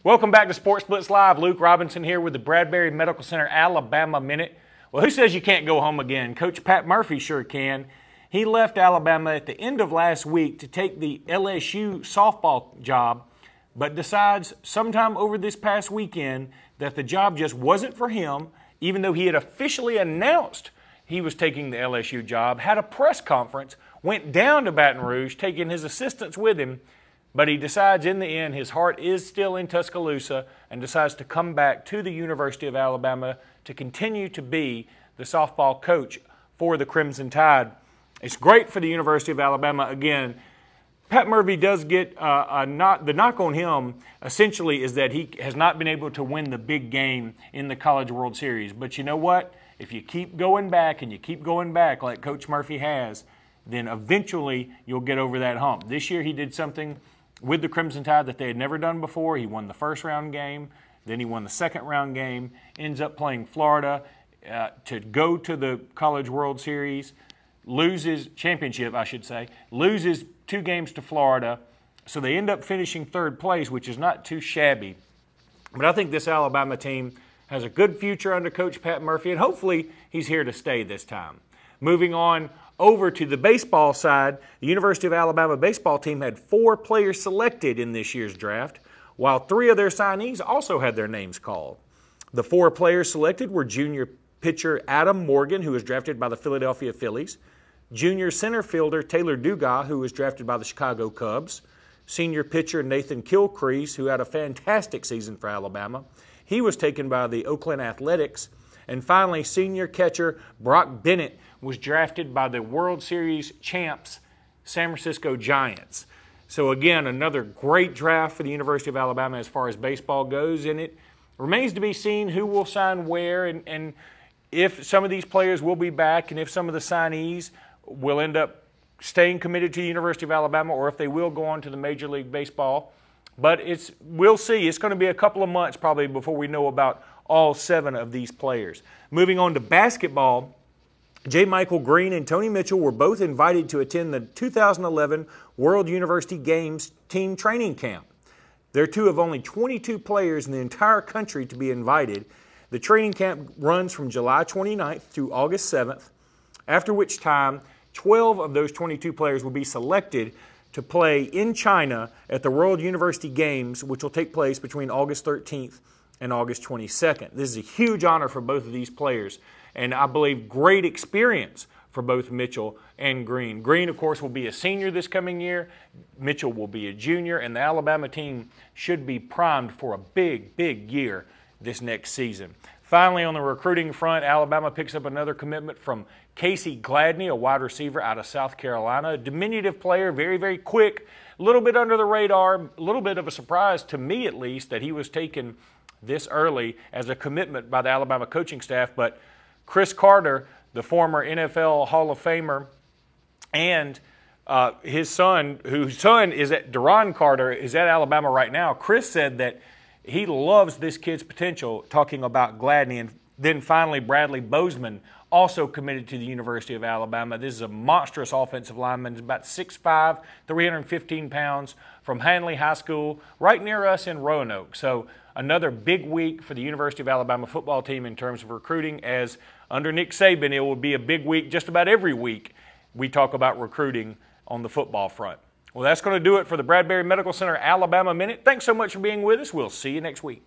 Welcome back to Sports Blitz Live. Luke Robinson here with the Bradberry Medical Center Alabama Minute. Well, who says you can't go home again? Coach Pat Murphy sure can. He left Alabama at the end of last week to take the LSU softball job, but decides sometime over this past weekend that the job just wasn't for him, even though he had officially announced he was taking the LSU job, had a press conference, went down to Baton Rouge, taking his assistants with him, but he decides in the end his heart is still in Tuscaloosa and decides to come back to the University of Alabama to continue to be the softball coach for the Crimson Tide. It's great for the University of Alabama. Again, Pat Murphy does get the knock on him essentially is that he has not been able to win the big game in the College World Series. But you know what? If you keep going back and you keep going back like Coach Murphy has, then eventually you'll get over that hump. This year he did something with the Crimson Tide that they had never done before. He won the first round game, then he won the second round game, ends up playing Florida to go to the College World Series, loses 2 games to Florida, so they end up finishing third place, which is not too shabby. But I think this Alabama team has a good future under Coach Pat Murphy, and hopefully he's here to stay this time. Moving on over to the baseball side, the University of Alabama baseball team had 4 players selected in this year's draft, while 3 of their signees also had their names called. The 4 players selected were junior pitcher Adam Morgan, who was drafted by the Philadelphia Phillies, junior center fielder Taylor Dugas, who was drafted by the Chicago Cubs, senior pitcher Nathan Kilcrease, who had a fantastic season for Alabama. He was taken by the Oakland Athletics. And finally, senior catcher Brock Bennett was drafted by the World Series champs San Francisco Giants. So again, another great draft for the University of Alabama as far as baseball goes, and it remains to be seen who will sign where and if some of these players will be back and if some of the signees will end up staying committed to the University of Alabama or if they will go on to the Major League Baseball. But we'll see. It's going to be a couple of months probably before we know about all 7 of these players. Moving on to basketball, J. Michael Green and Tony Mitchell were both invited to attend the 2011 World University Games team training camp. They're 2 of only 22 players in the entire country to be invited. The training camp runs from July 29th through August 7th, after which time 12 of those 22 players will be selected to play in China at the World University Games, which will take place between August 13th and August 22nd. This is a huge honor for both of these players, and I believe great experience for both Mitchell and Green. Green, of course, will be a senior this coming year. Mitchell will be a junior, and the Alabama team should be primed for a big, big year this next season. Finally, on the recruiting front, Alabama picks up another commitment from Casey Gladney, a wide receiver out of South Carolina. A diminutive player, very, very quick, a little bit under the radar, a little bit of a surprise to me at least that he was taken this early as a commitment by the Alabama coaching staff. But Chris Carter, the former NFL Hall of Famer, and his son, whose son is at Duron Carter, is at Alabama right now. Chris said that he loves this kid's potential, talking about Gladney. And then finally, Bradley Bozeman, also committed to the University of Alabama. This is a monstrous offensive lineman. He's about 6'5", 315 pounds, from Hanley High School, right near us in Roanoke. So another big week for the University of Alabama football team in terms of recruiting, as under Nick Saban, it will be a big week just about every week we talk about recruiting on the football front. Well, that's going to do it for the Bradberry Medical Center Alabama Minute. Thanks so much for being with us. We'll see you next week.